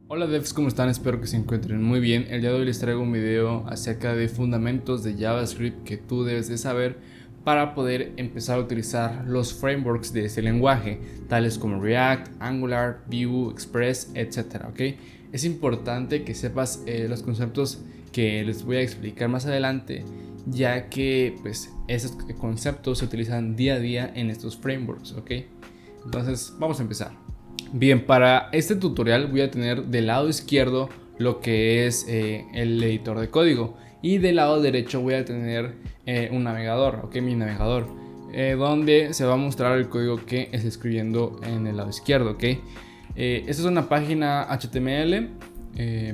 Hola devs, ¿cómo están? Espero que se encuentren muy bien. El día de hoy les traigo un video acerca de fundamentos de JavaScript que tú debes de saber para poder empezar a utilizar los frameworks de ese lenguaje, tales como React, Angular, Vue, Express, etc. ¿Ok? Es importante que sepas los conceptos que les voy a explicar más adelante, ya que pues esos conceptos se utilizan día a día en estos frameworks. ¿Ok? Entonces vamos a empezar. Bien, para este tutorial voy a tener del lado izquierdo lo que es el editor de código y del lado derecho voy a tener un navegador, ok, mi navegador, donde se va a mostrar el código que estoy escribiendo en el lado izquierdo, ok. Esta es una página HTML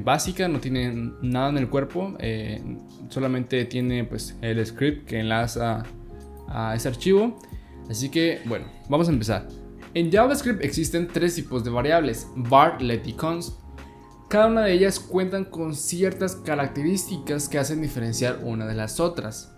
básica, no tiene nada en el cuerpo, solamente tiene pues el script que enlaza a ese archivo, así que bueno, vamos a empezar. En JavaScript existen tres tipos de variables: var, let y const. Cada una de ellas cuentan con ciertas características que hacen diferenciar una de las otras.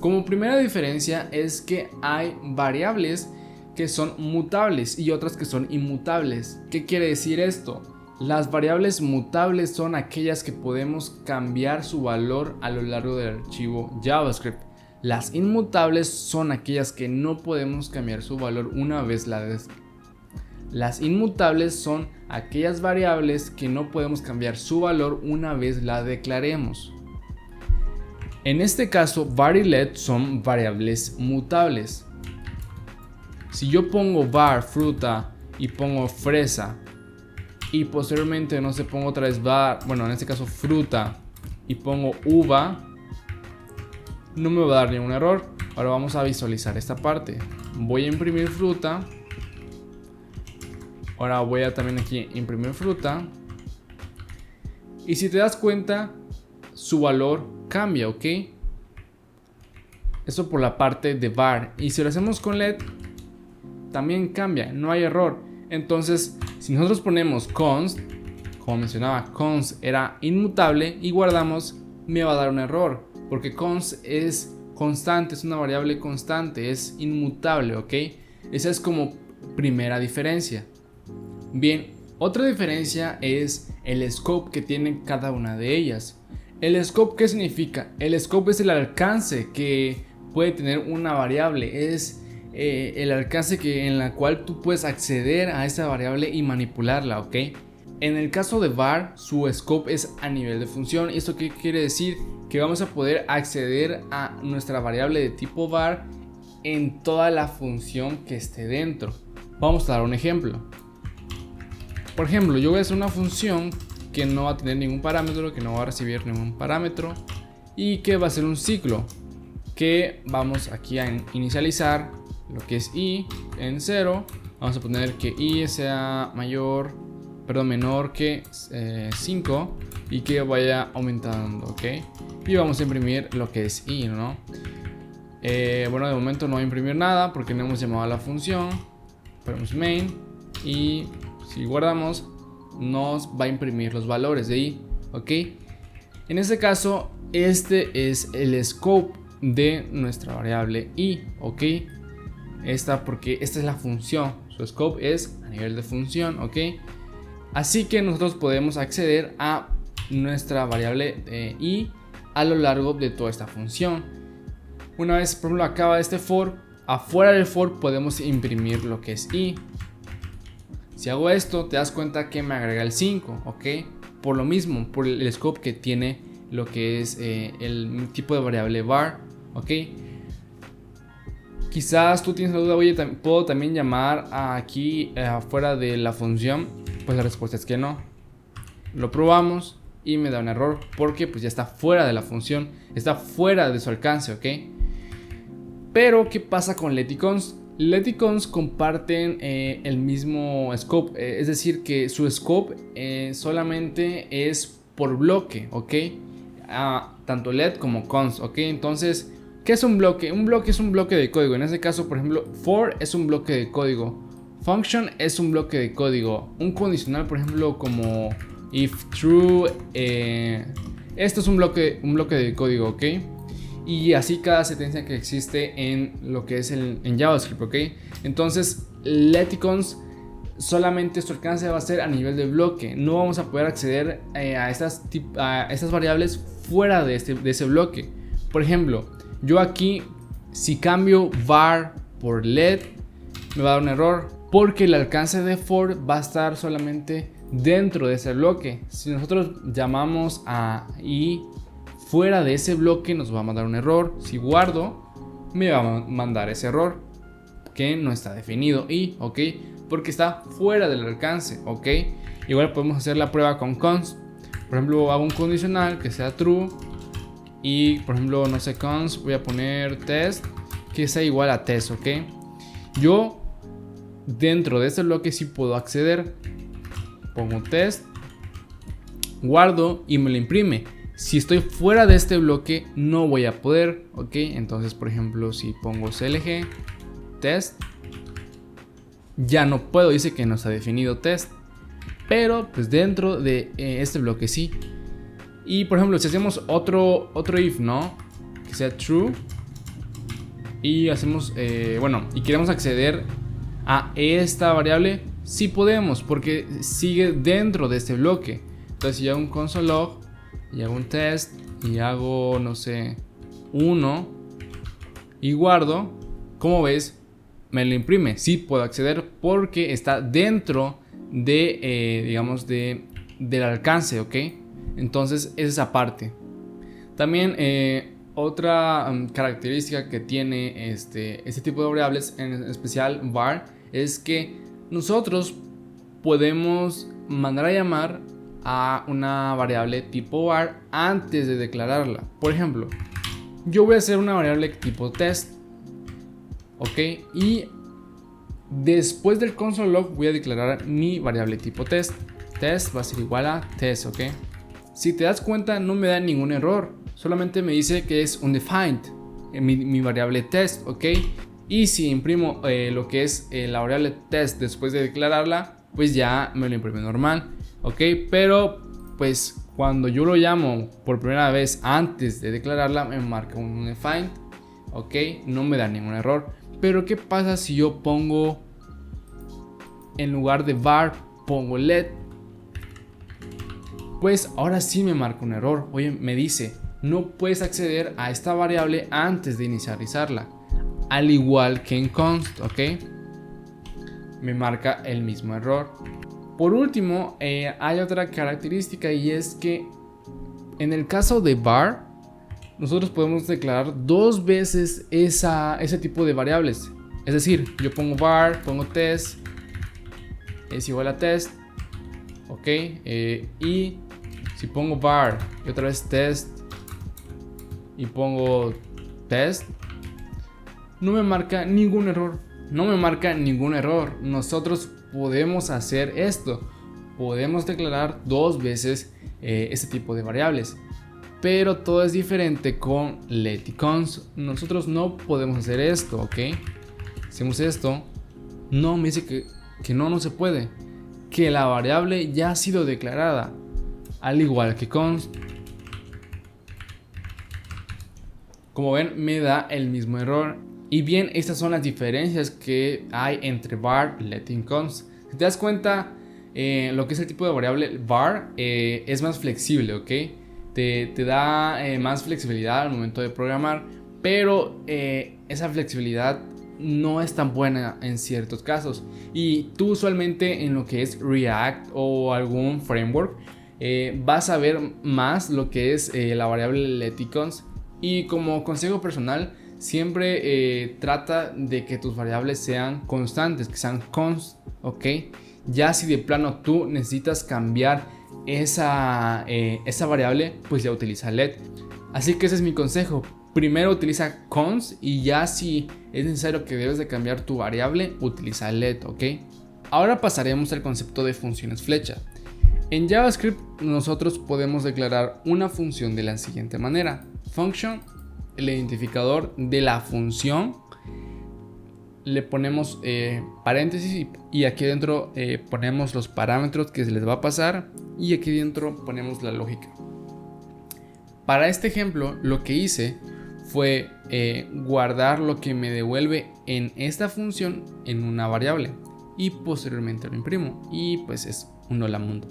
Como primera diferencia es que hay variables que son mutables y otras que son inmutables. ¿Qué quiere decir esto? Las variables mutables son aquellas que podemos cambiar su valor a lo largo del archivo JavaScript. Las inmutables son aquellas que no podemos cambiar su valor una vez Las inmutables son aquellas variables que no podemos cambiar su valor una vez la declaremos. En este caso, var y let son variables mutables. Si yo pongo var fruta y pongo fresa y posteriormente no sé, pongo otra vez var, bueno, en este caso fruta y pongo uva, no me va a dar ningún error. Ahora vamos a visualizar esta parte. Voy a imprimir fruta. Ahora voy a también aquí imprimir fruta. Y si te das cuenta, su valor cambia, ¿ok? Eso por la parte de var. Y si lo hacemos con let, también cambia, no hay error. Entonces, si nosotros ponemos const, como mencionaba, const era inmutable y guardamos, me va a dar un error. Porque const es constante, es una variable constante, es inmutable, ¿ok? Esa es como primera diferencia. Bien, otra diferencia es el scope que tienen cada una de ellas. ¿El scope qué significa? El scope es el alcance que puede tener una variable, es el alcance en la cual tú puedes acceder a esa variable y manipularla, ¿ok? En el caso de var, su scope es a nivel de función. ¿Esto qué quiere decir? Que vamos a poder acceder a nuestra variable de tipo var en toda la función que esté dentro. Vamos a dar un ejemplo. Por ejemplo, yo voy a hacer una función que no va a tener ningún parámetro, que no va a recibir ningún parámetro y que va a ser un ciclo. Que vamos aquí a inicializar lo que es i en 0. Vamos a poner que i sea menor que 5 y que vaya aumentando, ok. Y vamos a imprimir lo que es i, ¿no? Bueno, de momento no voy a imprimir nada porque no hemos llamado a la función. Ponemos main y si guardamos nos va a imprimir los valores de i, ok. En este caso, este es el scope de nuestra variable i, ok. Porque esta es la función, su scope es a nivel de función, ok. Así que nosotros podemos acceder a nuestra variable i a lo largo de toda esta función. Una vez, por ejemplo, acaba este for, afuera del for podemos imprimir lo que es i. Si hago esto, te das cuenta que me agrega el 5, ¿ok? Por lo mismo, por el scope que tiene lo que es el tipo de variable var, ¿ok? Quizás tú tienes la duda, oye, ¿puedo también llamar aquí afuera de la función? Pues la respuesta es que no. Lo probamos y me da un error porque pues ya está fuera de la función, está fuera de su alcance, ¿ok? Pero ¿qué pasa con let y const? Let y const comparten el mismo scope, es decir que su scope solamente es por bloque, ¿ok? Tanto let como const, ¿ok? Entonces, ¿qué es un bloque? Un bloque es un bloque de código. En este caso, por ejemplo, for es un bloque de código. Function es un bloque de código. Un condicional, por ejemplo, como if true, esto es un bloque de código, ¿ok? Y así cada sentencia que existe en lo que es en JavaScript, ¿ok? Entonces, let y const solamente su alcance va a ser a nivel de bloque. No vamos a poder acceder a estas variables fuera de ese bloque. Por ejemplo, yo aquí, si cambio var por let, me va a dar un error, porque el alcance de for va a estar solamente dentro de ese bloque. Si nosotros llamamos a i fuera de ese bloque, nos va a mandar un error. Si guardo, me va a mandar ese error que no está definido y, ok, porque está fuera del alcance, ok. Igual podemos hacer la prueba con const. Por ejemplo, hago un condicional que sea true y, por ejemplo, no sé, const, voy a poner test que sea igual a test, ok. Yo dentro de este bloque sí puedo acceder. Pongo test, guardo y me lo imprime. Si estoy fuera de este bloque no voy a poder, ok. Entonces, por ejemplo, si pongo clg test, ya no puedo, dice que no está definido test, pero pues dentro de este bloque sí. Y por ejemplo, si hacemos otro if, ¿no? Que sea true y hacemos, y queremos acceder a esta variable, sí podemos, porque sigue dentro de este bloque. Entonces si hago un console log y hago un test y hago, no sé, 1 y guardo, como ves, me lo imprime. Sí puedo acceder porque está dentro de, digamos, del alcance, ok. Entonces es esa parte. También otra característica que tiene este tipo de variables, en especial var, es que nosotros podemos mandar a llamar a una variable tipo var antes de declararla. Por ejemplo, yo voy a hacer una variable tipo test, ok, y después del console log voy a declarar mi variable tipo test. Test va a ser igual a test, ok. Si te das cuenta, no me da ningún error, solamente me dice que es undefined mi variable test, ok. Y si imprimo lo que es la variable test después de declararla, pues ya me lo imprime normal, ok. Pero pues cuando yo lo llamo por primera vez antes de declararla, me marca un undefined, ok, no me da ningún error. Pero ¿qué pasa si yo pongo, en lugar de var, pongo let? Pues ahora sí me marca un error. Oye, me dice, no puedes acceder a esta variable antes de inicializarla. Al igual que en const, ok. Me marca el mismo error. Por último, hay otra característica, y es que en el caso de var, nosotros podemos declarar dos veces ese tipo de variables. Es decir, yo pongo var, pongo test, es igual a test, ok, y si pongo var y otra vez test y pongo test, no me marca ningún error. No me marca ningún error. Nosotros podemos hacer esto. Podemos declarar dos veces este tipo de variables. Pero todo es diferente con let y const. Nosotros no podemos hacer esto, ¿ok? Hacemos esto. No, me dice que no se puede. Que la variable ya ha sido declarada. Al igual que const. Como ven, me da el mismo error. Y bien, estas son las diferencias que hay entre var, let y const. Si te das cuenta, lo que es el tipo de variable var es más flexible, ¿ok? Te da más flexibilidad al momento de programar, pero esa flexibilidad no es tan buena en ciertos casos. Y tú usualmente en lo que es React o algún framework vas a ver más lo que es la variable let y const. Y como consejo personal, siempre trata de que tus variables sean constantes, que sean const, ¿ok? Ya si de plano tú necesitas cambiar esa variable, pues ya utiliza let. Así que ese es mi consejo. Primero utiliza const y ya si es necesario que debes de cambiar tu variable, utiliza let, ¿ok? Ahora pasaremos al concepto de funciones flecha. En JavaScript nosotros podemos declarar una función de la siguiente manera. Function, el identificador de la función, le ponemos paréntesis y aquí dentro ponemos los parámetros que se les va a pasar y aquí dentro ponemos la lógica. Para este ejemplo lo que hice fue guardar lo que me devuelve en esta función en una variable y posteriormente lo imprimo y pues es un hola mundo.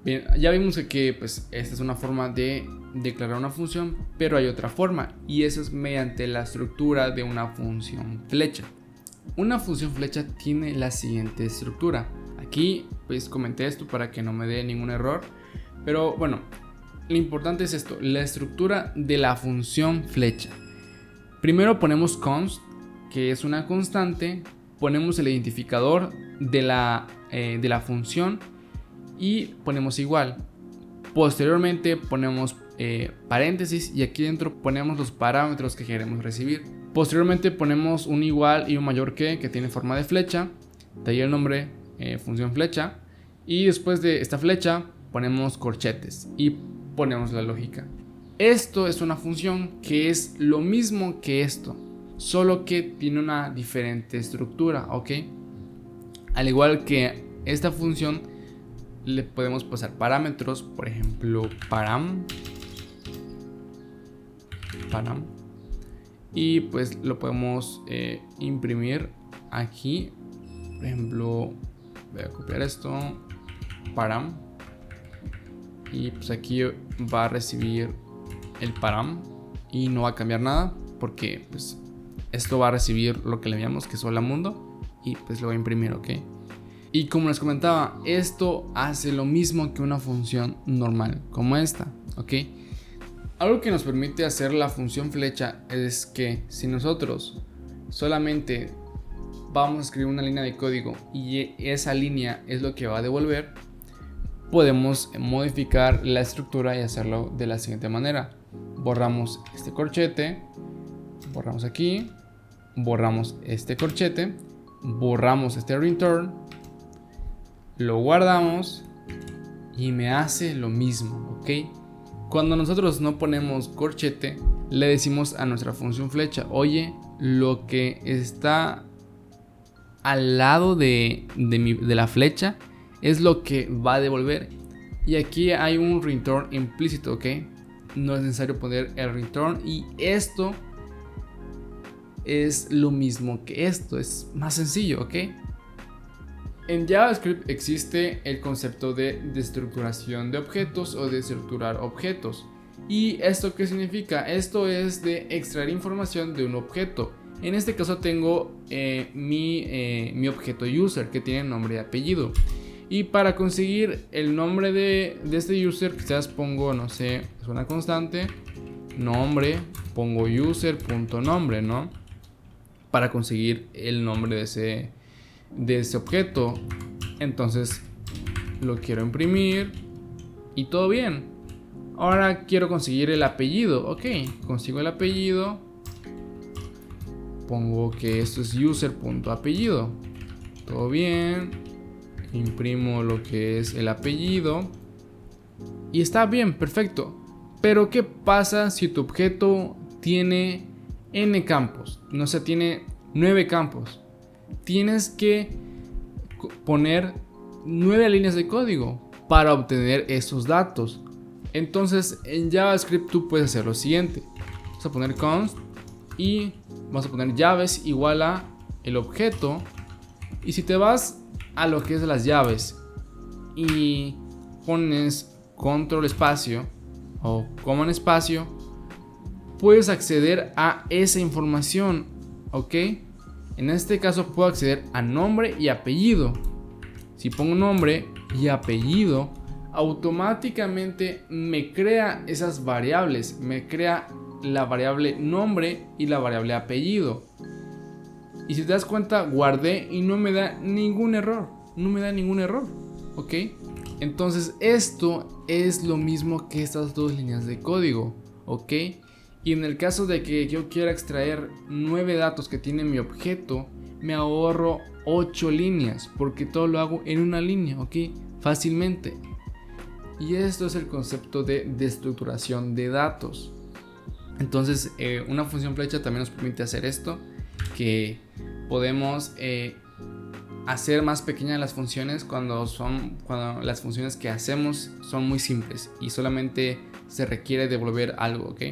Bien, ya vimos que pues esta es una forma de declarar una función, pero hay otra forma y eso es mediante la estructura de una función flecha. Una función flecha tiene la siguiente estructura. Aquí pues comenté esto para que no me dé ningún error, pero bueno, lo importante es esto, la estructura de la función flecha. Primero ponemos const, que es una constante, ponemos el identificador de la función y ponemos igual. Posteriormente ponemos paréntesis y aquí dentro ponemos los parámetros que queremos recibir. Posteriormente ponemos un igual y un mayor que tiene forma de flecha, de ahí el nombre función flecha, y después de esta flecha ponemos corchetes y ponemos la lógica. Esto es una función que es lo mismo que esto, solo que tiene una diferente estructura, ¿ok? Al igual que esta función, le podemos pasar parámetros, por ejemplo, param, y pues lo podemos imprimir aquí. Por ejemplo, voy a copiar esto, param, y pues aquí va a recibir el param y no va a cambiar nada porque pues esto va a recibir lo que le enviamos, que es hola mundo, y pues lo voy a imprimir, ok. Y como les comentaba, esto hace lo mismo que una función normal como esta, ok. Algo que nos permite hacer la función flecha es que si nosotros solamente vamos a escribir una línea de código y esa línea es lo que va a devolver, podemos modificar la estructura y hacerlo de la siguiente manera. Borramos este corchete, borramos aquí, borramos este corchete, borramos este return, lo guardamos y me hace lo mismo, ¿ok? Cuando nosotros no ponemos corchete, le decimos a nuestra función flecha, oye, lo que está al lado de la flecha es lo que va a devolver. Y aquí hay un return implícito, ¿ok? No es necesario poner el return y esto es lo mismo que esto, es más sencillo, ¿ok? En JavaScript existe el concepto de destructuración de objetos o de estructurar objetos. ¿Y esto qué significa? Esto es de extraer información de un objeto. En este caso tengo mi objeto user que tiene nombre y apellido. Y para conseguir el nombre de este user, quizás pongo, no sé, es una constante, nombre, pongo user.nombre, ¿no? Para conseguir el nombre de ese objeto. Entonces lo quiero imprimir y todo bien. Ahora quiero conseguir el apellido. Ok, consigo el apellido, pongo que esto es user.apellido, todo bien, imprimo lo que es el apellido y está bien, perfecto. Pero ¿qué pasa si tu objeto tiene n campos? No sé, tiene 9 campos. Tienes que poner 9 líneas de código para obtener esos datos. Entonces en JavaScript tú puedes hacer lo siguiente. Vamos a poner const y vamos a poner llaves igual a el objeto. Y si te vas a lo que es las llaves y pones control espacio o command espacio, puedes acceder a esa información, ok. En este caso puedo acceder a nombre y apellido. Si pongo nombre y apellido, automáticamente me crea esas variables. Me crea la variable nombre y la variable apellido. Y si te das cuenta, guardé y no me da ningún error. No me da ningún error, ¿ok? Entonces esto es lo mismo que estas dos líneas de código, ¿ok? Y en el caso de que yo quiera extraer 9 datos que tiene mi objeto, me ahorro 8 líneas, porque todo lo hago en una línea, ¿ok? Fácilmente. Y esto es el concepto de destructuración de datos. Entonces, una función flecha también nos permite hacer esto, que podemos hacer más pequeñas las funciones cuando las funciones que hacemos son muy simples y solamente se requiere devolver algo, ¿ok?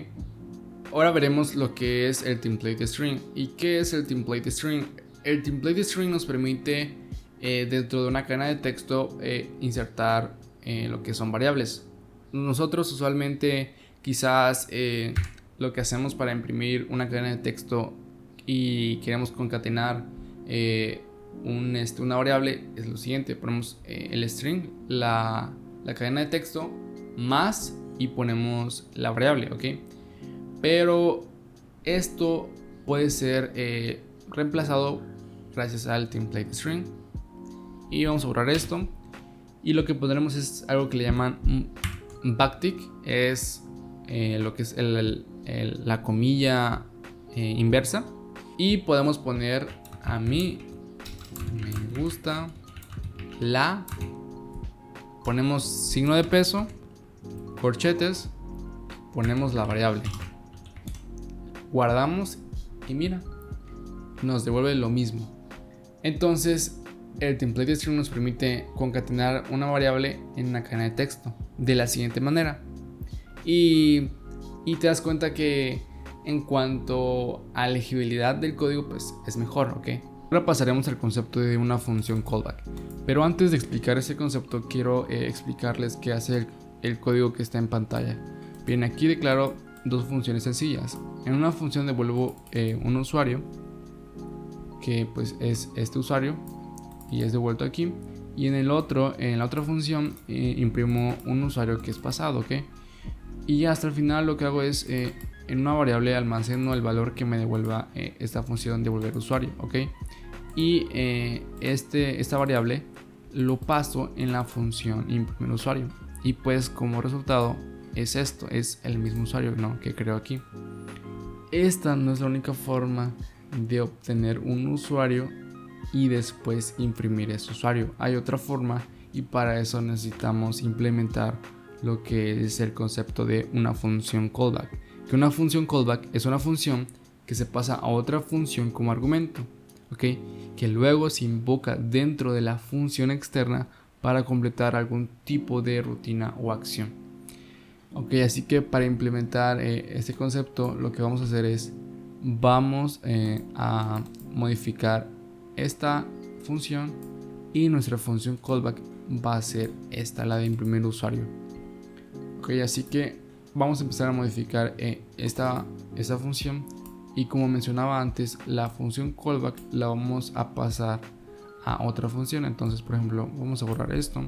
Ahora veremos lo que es el template string. ¿Y qué es el template string? El template string nos permite dentro de una cadena de texto insertar lo que son variables. Nosotros usualmente quizás lo que hacemos para imprimir una cadena de texto y queremos concatenar una variable es lo siguiente: ponemos el string, la cadena de texto, más, y ponemos la variable, ¿ok? Pero esto puede ser reemplazado gracias al template string. Y vamos a borrar esto, y lo que pondremos es algo que le llaman backtick. Es lo que es la comilla inversa, y podemos poner: a mí me gusta la, ponemos signo de peso, corchetes, ponemos la variable, guardamos y mira, nos devuelve lo mismo. Entonces el template string nos permite concatenar una variable en una cadena de texto de la siguiente manera, y te das cuenta que en cuanto a legibilidad del código, pues es mejor, ¿ok? Ahora pasaremos al concepto de una función callback, pero antes de explicar ese concepto quiero explicarles qué hace el código que está en pantalla. Bien, aquí declaro dos funciones sencillas. En una función devuelvo un usuario, que pues es este usuario, y es devuelto aquí. Y en la otra función imprimo un usuario que es pasado, ¿ok? Y hasta el final lo que hago es en una variable almaceno el valor que me devuelva esta función devolver usuario, ¿ok? Y esta variable lo paso en la función imprimir usuario, y pues como resultado es esto, es el mismo usuario, ¿no?, que creo aquí. Esta no es la única forma de obtener un usuario y después imprimir ese usuario. Hay otra forma, y para eso necesitamos implementar lo que es el concepto de una función callback. Que una función callback es una función que se pasa a otra función como argumento, ¿ok? Que luego se invoca dentro de la función externa para completar algún tipo de rutina o acción. Ok, así que para implementar este concepto, lo que vamos a hacer es vamos a modificar esta función, y nuestra función callback va a ser esta, la de imprimir usuario. Ok, así que vamos a empezar a modificar esta función, y como mencionaba antes, la función callback la vamos a pasar a otra función. Entonces, por ejemplo, vamos a borrar esto,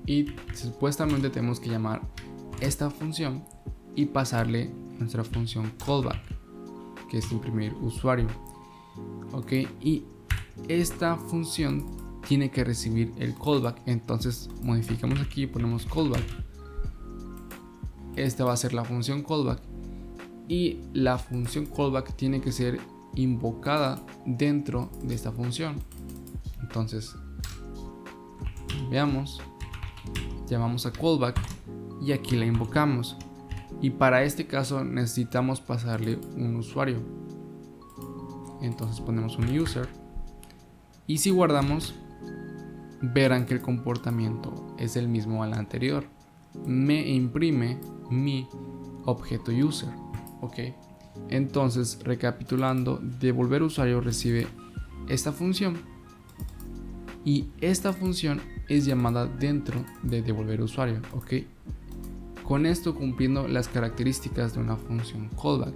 y supuestamente tenemos que llamar esta función y pasarle nuestra función callback, que es imprimir usuario. Ok, y esta función tiene que recibir el callback. Entonces modificamos aquí y ponemos callback. Esta va a ser la función callback, y la función callback tiene que ser invocada dentro de esta función. Entonces veamos, llamamos a callback y aquí la invocamos, y para este caso necesitamos pasarle un usuario. Entonces ponemos un user, y si guardamos verán que el comportamiento es el mismo al anterior. Me imprime mi objeto user, ok. Entonces, recapitulando, devolver usuario recibe esta función, y esta función es llamada dentro de devolver usuario, ok. Con esto cumpliendo las características de una función callback.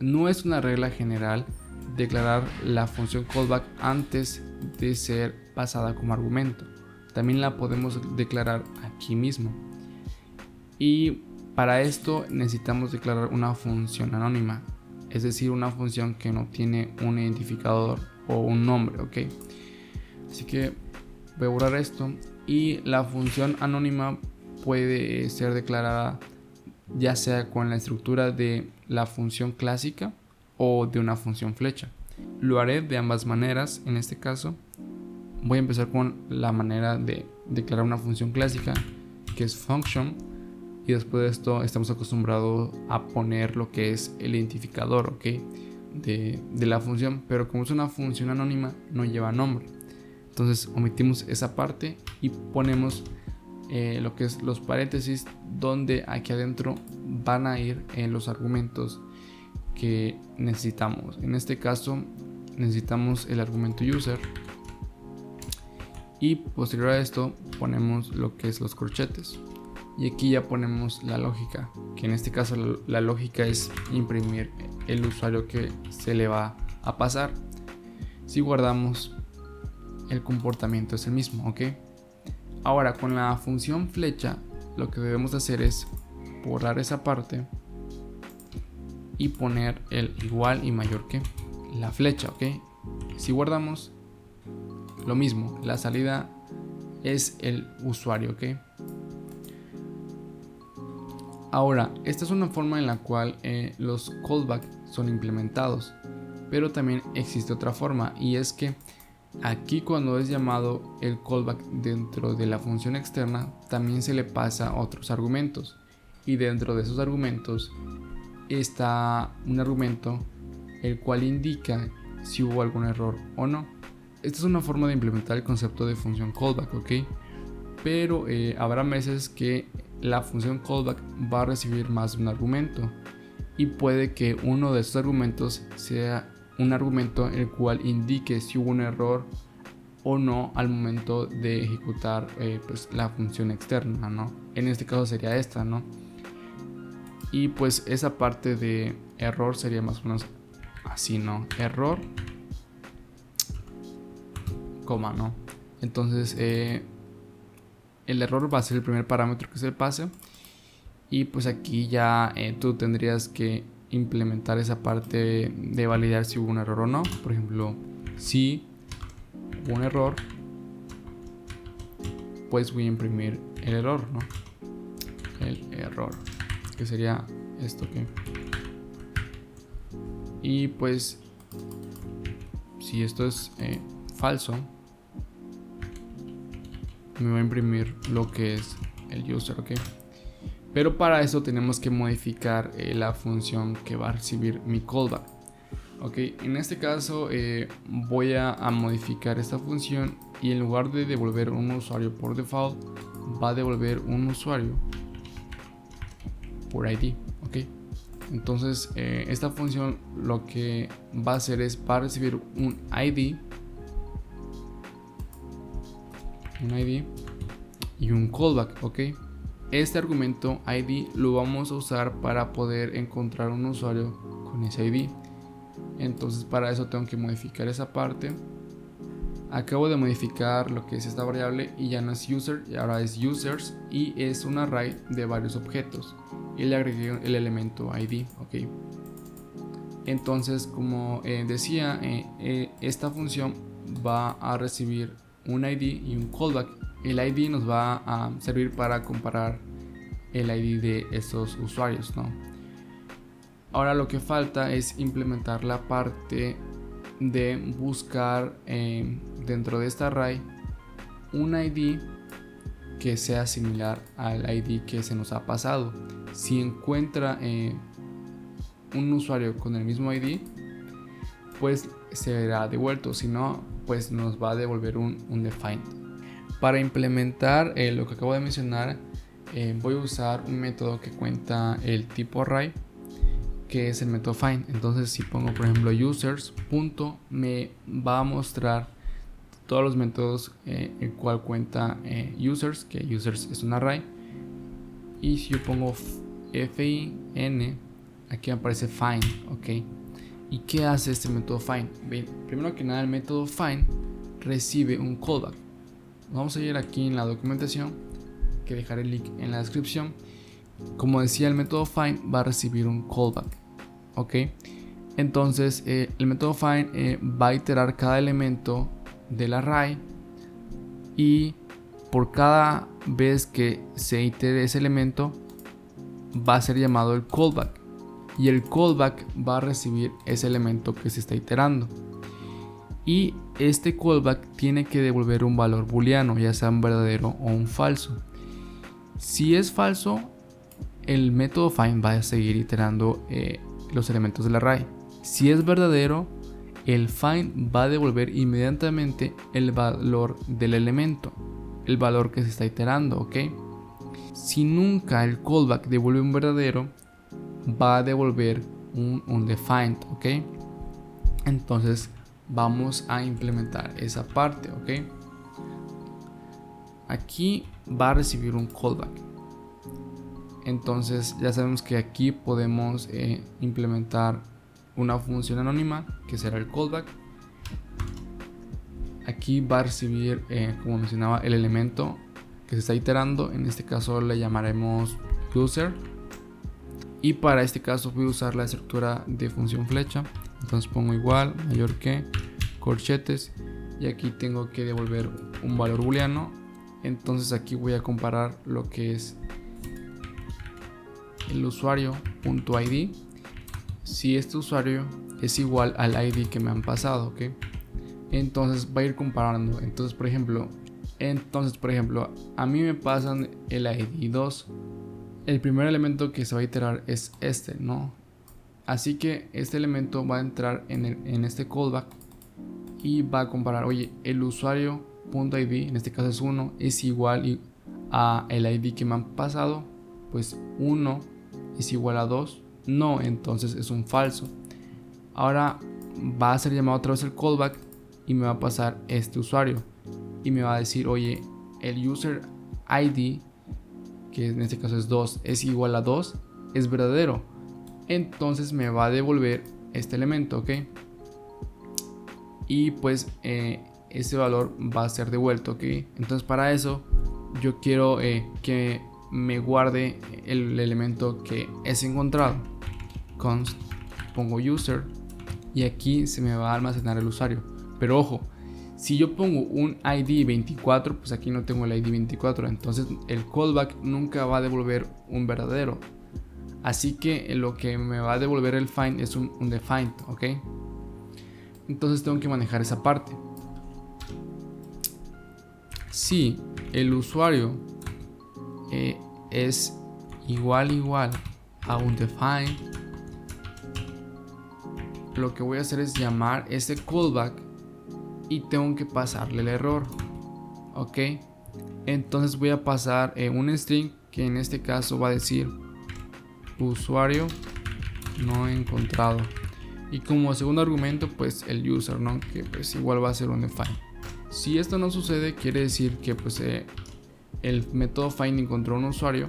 No es una regla general declarar la función callback antes de ser pasada como argumento. También la podemos declarar aquí mismo, y para esto necesitamos declarar una función anónima, es decir, una función que no tiene un identificador o un nombre, ok. Así que voy a borrar esto, y la función anónima puede ser declarada ya sea con la estructura de la función clásica o de una función flecha. Lo haré de ambas maneras. En este caso voy a empezar con la manera de declarar una función clásica, que es function, y después de esto estamos acostumbrados a poner lo que es el identificador, ¿ok?, de la función, pero como es una función anónima no lleva nombre. Entonces omitimos esa parte y ponemos lo que es los paréntesis, donde aquí adentro van a ir los argumentos que necesitamos. En este caso necesitamos el argumento user, y posterior a esto ponemos lo que es los corchetes. Y aquí ya ponemos la lógica, que en este caso la lógica es imprimir el usuario que se le va a pasar. Si guardamos, el comportamiento es el mismo, ¿ok? Ahora con la función flecha, lo que debemos hacer es borrar esa parte y poner el igual y mayor que la flecha, ¿ok? Si guardamos, lo mismo, la salida es el usuario, ¿ok? Ahora, esta es una forma en la cual los callbacks son implementados, pero también existe otra forma, y es que aquí cuando es llamado el callback dentro de la función externa, también se le pasa otros argumentos, y dentro de esos argumentos está un argumento el cual indica si hubo algún error o no. Esta es una forma de implementar el concepto de función callback, ¿ok? Pero habrá veces que la función callback va a recibir más de un argumento, y puede que uno de esos argumentos sea un argumento el cual indique si hubo un error o no al momento de ejecutar pues la función externa, ¿no? En este caso sería esta, ¿no? Y pues esa parte de error sería más o menos así, ¿no? Error, coma, ¿no? Entonces el error va a ser el primer parámetro que se pase, y pues aquí ya tú tendrías que implementar esa parte de validar si hubo un error o no. Por ejemplo, si hubo un error, pues voy a imprimir el error, ¿no? El error, que sería esto, ¿ok? Y pues si esto es falso, me va a imprimir lo que es el user, ¿ok? Pero para eso tenemos que modificar la función que va a recibir mi callback, ¿ok? En este caso voy a modificar esta función, y en lugar de devolver un usuario por default, va a devolver un usuario por ID, ¿ok? Entonces esta función lo que va a hacer es va a recibir un ID y un callback, ¿ok? Este argumento ID lo vamos a usar para poder encontrar un usuario con ese ID. Entonces para eso tengo que modificar esa parte. Acabo de modificar lo que es esta variable, y ya no es user, y ahora es users, y es un array de varios objetos, y le agregué el elemento ID, ¿ok? Entonces, como decía, esta función va a recibir un ID y un callback. El ID nos va a servir para comparar el ID de estos usuarios, ¿no? Ahora lo que falta es implementar la parte de buscar dentro de esta array un ID que sea similar al ID que se nos ha pasado. Si encuentra un usuario con el mismo ID, pues será devuelto, si no, pues nos va a devolver un defined. Para implementar lo que acabo de mencionar, voy a usar un método que cuenta el tipo array, que es el método find. Entonces si pongo por ejemplo users punto, me va a mostrar todos los métodos el cual cuenta users, que users es un array. Y si yo pongo fin, aquí aparece find, ¿ok? ¿Y qué hace este método find? Bien, primero que nada, el método find recibe un callback. Vamos a ir aquí en la documentación, que dejaré el link en la descripción. Como decía, el método find va a recibir un callback, ¿ok? Entonces el método find va a iterar cada elemento del array, y por cada vez que se itere ese elemento va a ser llamado el callback, y el callback va a recibir ese elemento que se está iterando, y este callback tiene que devolver un valor booleano, ya sea un verdadero o un falso. Si es falso, el método find va a seguir iterando los elementos del array. Si es verdadero, el find va a devolver inmediatamente el valor del elemento, el valor que se está iterando, ¿ok? Si nunca el callback devuelve un verdadero, va a devolver un undefined, ¿ok? Entonces vamos a implementar esa parte, ¿ok? aquí va a recibir un callback. Entonces ya sabemos que aquí podemos implementar una función anónima que será el callback. Aquí va a recibir, como mencionaba, el elemento que se está iterando. En este caso le llamaremos user. Y para este caso voy a usar la estructura de función flecha. Entonces pongo igual, mayor que, corchetes. Y aquí tengo que devolver un valor booleano. Entonces aquí voy a comparar lo que es el usuario.id. Si este usuario es igual al ID que me han pasado, ¿ok? Entonces va a ir comparando. Entonces por ejemplo, a mí me pasan el ID 2. El primer elemento que se va a iterar es este, ¿no? Así que este elemento va a entrar en este callback y va a comparar, oye, el usuario.id, en este caso es 1, es igual a el ID que me han pasado. Pues 1 es igual a 2. No, entonces es un falso. Ahora va a ser llamado otra vez el callback y me va a pasar este usuario y me va a decir, oye, el user ID, que en este caso es 2, es igual a 2, es verdadero. Entonces me va a devolver este elemento, ¿ok? Y pues ese valor va a ser devuelto, ¿ok? Entonces para eso yo quiero que me guarde el elemento que es encontrado. Const, pongo user y aquí se me va a almacenar el usuario. Pero ojo, si yo pongo un ID 24, pues aquí no tengo el ID 24, entonces el callback nunca va a devolver un verdadero. Así que lo que me va a devolver el find es un defined, ¿ok? Entonces tengo que manejar esa parte. Si el usuario es igual a un defined, lo que voy a hacer es llamar ese callback y tengo que pasarle el error, ok. Entonces voy a pasar un string que en este caso va a decir usuario no encontrado, y como segundo argumento pues el user, ¿no? Que pues igual va a ser un define. Si esto no sucede, quiere decir que pues el método find encontró un usuario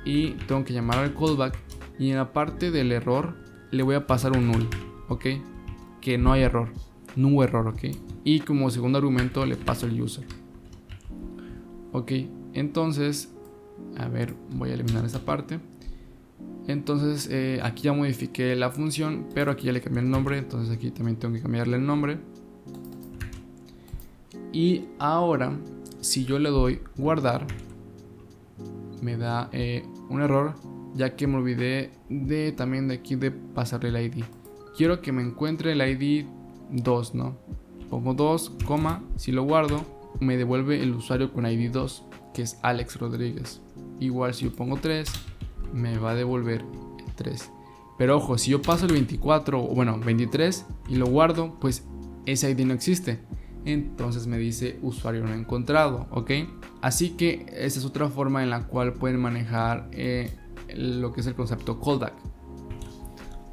y tengo que llamar al callback, y en la parte del error le voy a pasar un null, ok, que no hay error, no hubo error, ok. Y como segundo argumento le paso el user, ok. Entonces, a ver, voy a eliminar esa parte. Entonces aquí ya modifiqué la función, pero aquí ya le cambié el nombre, entonces aquí también tengo que cambiarle el nombre. Y ahora si yo le doy guardar, me da un error, ya que me olvidé también de aquí de pasarle el ID. Quiero que me encuentre el ID 2, ¿no? Pongo 2, si lo guardo me devuelve el usuario con ID 2, que es Alex Rodríguez. Igual si yo pongo 3 me va a devolver el 3. Pero ojo, si yo paso el 24 o bueno 23 y lo guardo, pues ese ID no existe. Entonces me dice usuario no encontrado, ok. Así que esa es otra forma en la cual pueden manejar lo que es el concepto callback.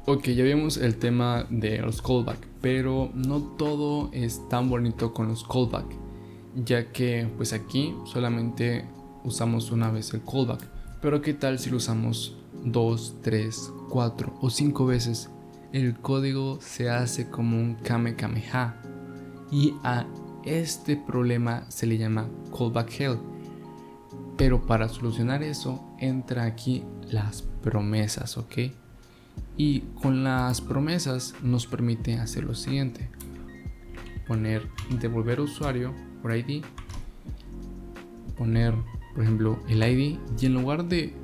Ok, ya vimos el tema de los callback, pero no todo es tan bonito con los callback, ya que pues aquí solamente usamos una vez el callback, pero qué tal si lo usamos 2, 3, 4 o 5 veces. El código se hace como un kamehameha, y a este problema se le llama callback hell. Pero para solucionar eso entra aquí las promesas, ok. Y con las promesas nos permite hacer lo siguiente: poner devolver usuario por ID, poner por ejemplo el ID, y en lugar de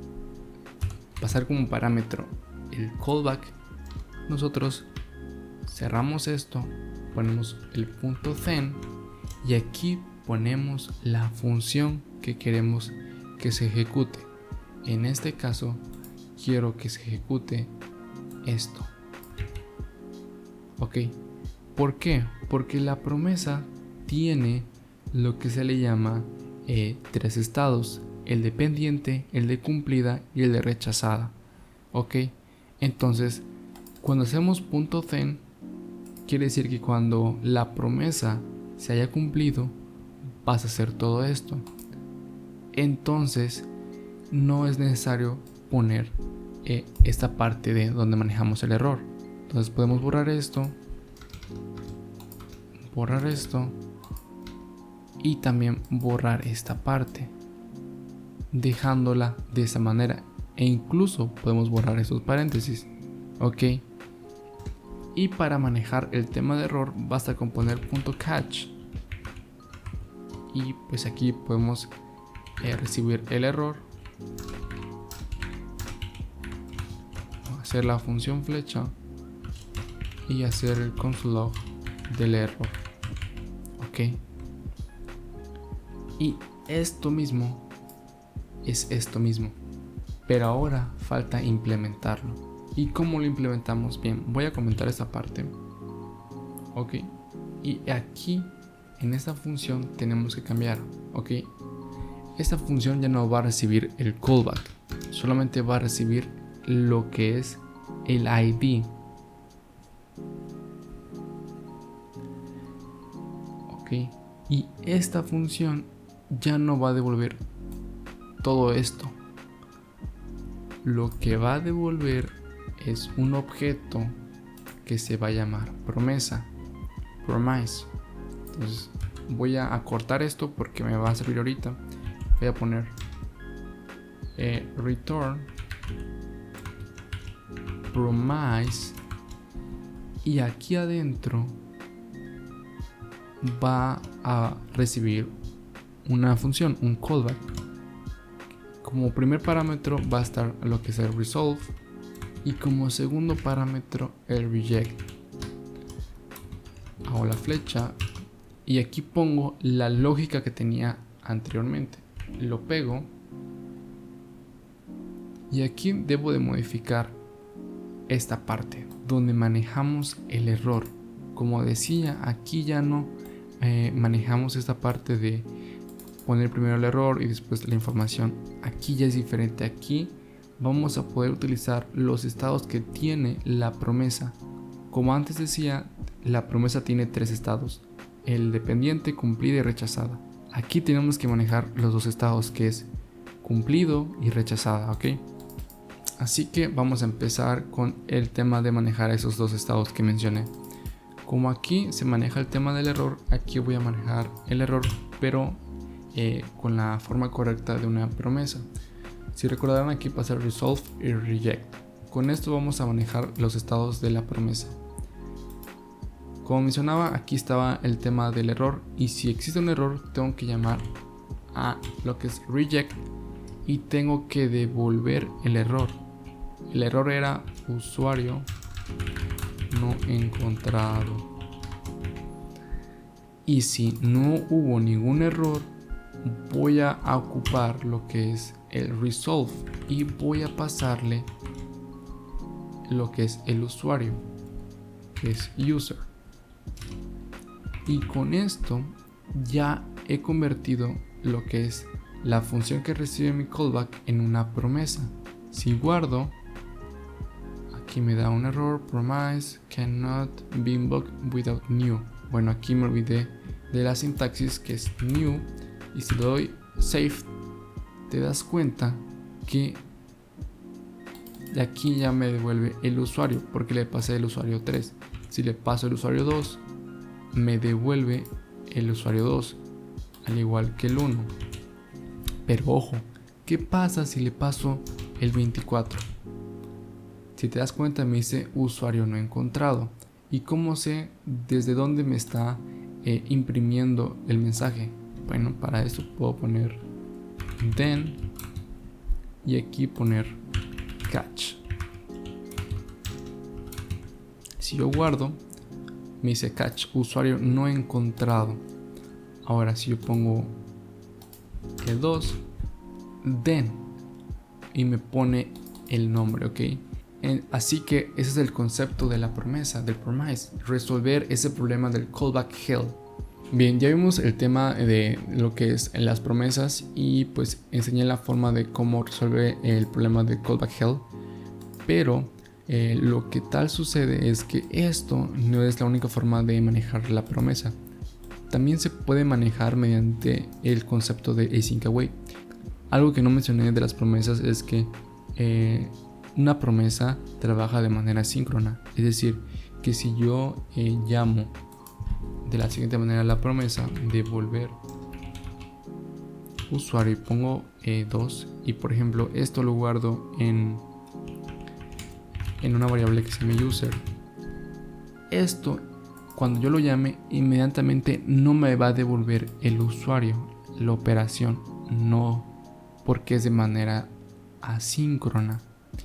pasar como parámetro el callback, nosotros cerramos esto, ponemos el punto then y aquí ponemos la función que queremos que se ejecute. En este caso quiero que se ejecute esto, ok. ¿Por qué? Porque la promesa tiene lo que se le llama 3 estados: el de pendiente, el de cumplida y el de rechazada, ok. Entonces cuando hacemos punto then, quiere decir que cuando la promesa se haya cumplido vas a hacer todo esto. entonces no es necesario poner esta parte de donde manejamos el error. Entonces podemos borrar esto y también borrar esta parte, dejándola de esa manera, e incluso podemos borrar estos paréntesis. Ok, y para manejar el tema de error basta con poner .catch y pues aquí podemos recibir el error, hacer la función flecha y hacer el console log del error. Ok, y esto mismo es esto mismo, pero ahora falta implementarlo. ¿Y cómo lo implementamos? Bien, voy a comentar esta parte. Ok, y aquí en esta función tenemos que cambiar. Ok, esta función ya no va a recibir el callback, solamente va a recibir lo que es el ID. Ok, y esta función ya no va a devolver todo esto. Lo que va a devolver es un objeto que se va a llamar promesa, promise. Entonces voy a acortar esto porque me va a servir ahorita. Voy a poner return promise, y aquí adentro va a recibir una función, un callback. Como primer parámetro va a estar lo que es el resolve y como segundo parámetro el reject. Hago la flecha y aquí pongo la lógica que tenía anteriormente. Lo pego y aquí debo de modificar esta parte donde manejamos el error. Como decía, aquí ya no manejamos esta parte de poner primero el error y después la información. Aquí ya es diferente. Aquí vamos a poder utilizar los estados que tiene la promesa. Como antes decía, la promesa tiene 3 estados: el dependiente, cumplida y rechazada. Aquí tenemos que manejar los 2 estados, que es cumplido y rechazada. Ok, así que vamos a empezar con el tema de manejar esos 2 estados que mencioné. Como aquí se maneja el tema del error, aquí voy a manejar el error, pero con la forma correcta de una promesa. Si recordarán, aquí pasa el resolve y reject. Con esto vamos a manejar los estados de la promesa. Como mencionaba, aquí estaba el tema del error, y si existe un error tengo que llamar a lo que es reject y tengo que devolver el error. El error era usuario no encontrado. Y si no hubo ningún error, voy a ocupar lo que es el resolve y voy a pasarle lo que es el usuario, que es user. Y con esto ya he convertido lo que es la función que recibe mi callback en una promesa. Si guardo, aquí me da un error: promise cannot be invoked without new. Bueno, aquí me olvidé de la sintaxis, que es new, y si le doy save te das cuenta que de aquí ya me devuelve el usuario, porque le pasé el usuario 3. Si le paso el usuario 2, me devuelve el usuario 2, al igual que el 1. Pero ojo, ¿qué pasa si le paso el 24? Si te das cuenta, me dice usuario no encontrado. ¿Y cómo sé desde dónde me está imprimiendo el mensaje? Bueno, para eso puedo poner then y aquí poner catch. Si yo guardo, me dice catch, usuario no encontrado. Ahora si yo pongo el 2, then, y me pone el nombre, ok. Así que ese es el concepto de la promesa, del promise, resolver ese problema del callback hell. Bien, ya vimos el tema de lo que es las promesas y pues enseñé la forma de cómo resolver el problema de callback hell, pero lo que tal sucede es que esto no es la única forma de manejar la promesa. También se puede manejar mediante el concepto de async await. Algo que no mencioné de las promesas es que una promesa trabaja de manera síncrona. Es decir, que si yo llamo de la siguiente manera la promesa, devolver usuario, y pongo 2, y por ejemplo esto lo guardo en una variable que se llama user, esto cuando yo lo llame inmediatamente no me va a devolver el usuario, la operación, no, porque es de manera asíncrona.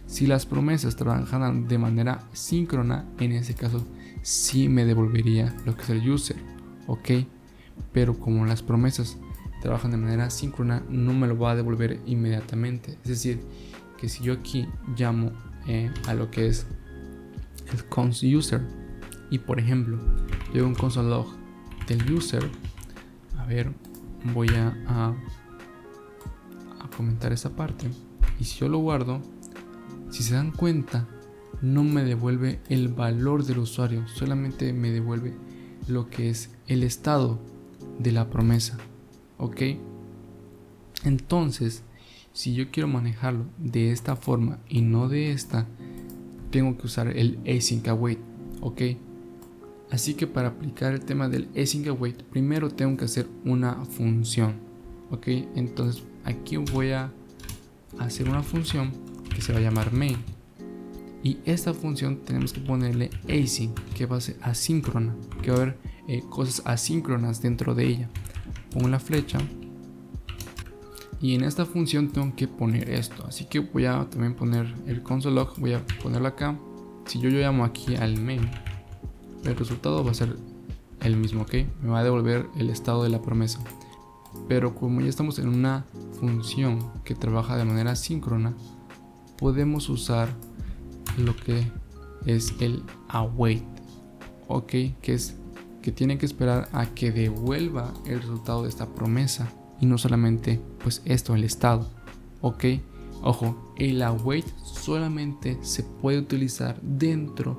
Si las promesas trabajan de manera síncrona, en ese caso sí me devolvería lo que es el user, ok, pero como las promesas trabajan de manera síncrona, no me lo va a devolver inmediatamente. Es decir, que si yo aquí llamo a lo que es el const user, y por ejemplo yo un console log del user, a ver, voy a comentar esa parte, y si yo lo guardo, si se dan cuenta, no me devuelve el valor del usuario, solamente me devuelve lo que es el estado de la promesa, ok. Entonces, si yo quiero manejarlo de esta forma y no de esta, tengo que usar el async await, ok. Así que para aplicar el tema del async await, primero tengo que hacer una función, ok. Entonces aquí voy a hacer una función que se va a llamar main, y esta función tenemos que ponerle async, que va a ser asíncrona, que va a haber cosas asíncronas dentro de ella. Pongo la flecha y en esta función tengo que poner esto, así que voy a también poner el console log, voy a ponerlo acá. Si yo llamo aquí al main, el resultado va a ser el mismo, ok, me va a devolver el estado de la promesa. Pero como ya estamos en una función que trabaja de manera síncrona, podemos usar lo que es el await, ok, que tiene que esperar a que devuelva el resultado de esta promesa y no solamente pues esto, el estado, ok. Ojo, el await solamente se puede utilizar dentro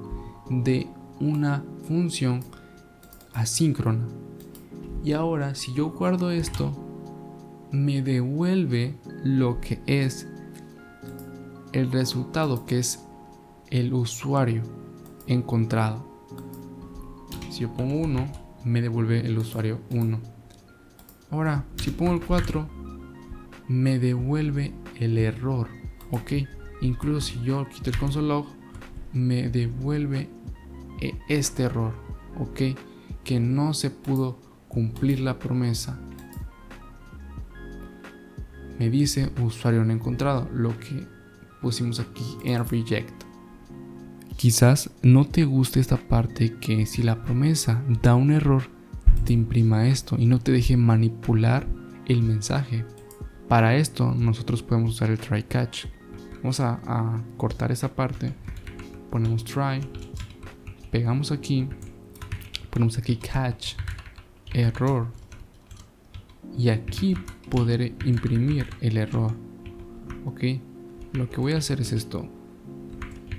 de una función asíncrona. Y ahora si yo guardo esto, me devuelve lo que es el resultado, que es el usuario encontrado. Si yo pongo 1, me devuelve el usuario 1. Ahora, si pongo el 4, me devuelve el error, ok. Incluso si yo quito el console log, me devuelve este error, ok, que no se pudo cumplir la promesa. Me dice usuario no encontrado, lo que pusimos aquí en reject. Quizás no te guste esta parte, que si la promesa da un error te imprima esto y no te deje manipular el mensaje. Para esto nosotros podemos usar el try catch. Vamos a cortar esa parte, ponemos try, pegamos aquí, ponemos aquí catch error y aquí poder imprimir el error, ok. Lo que voy a hacer es esto,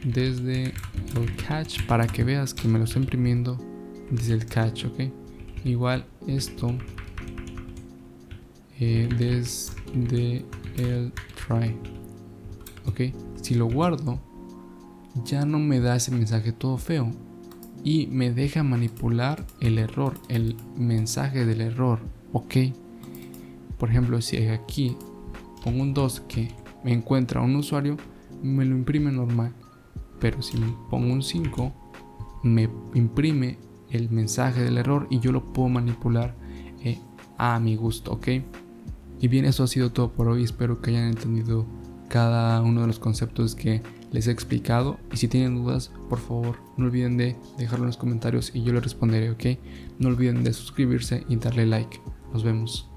desde el catch, para que veas que me lo está imprimiendo desde el catch, ok. Igual esto desde el try, ok. Si lo guardo, ya no me da ese mensaje todo feo y me deja manipular el error, el mensaje del error, ok. Por ejemplo, si aquí pongo un 2 que me encuentra un usuario, me lo imprime normal, pero si pongo un 5 me imprime el mensaje del error y yo lo puedo manipular a mi gusto, ok. Y bien, eso ha sido todo por hoy. Espero que hayan entendido cada uno de los conceptos que les he explicado, y si tienen dudas, por favor no olviden de dejarlo en los comentarios y yo les responderé, ok. No olviden de suscribirse y darle like. Nos vemos.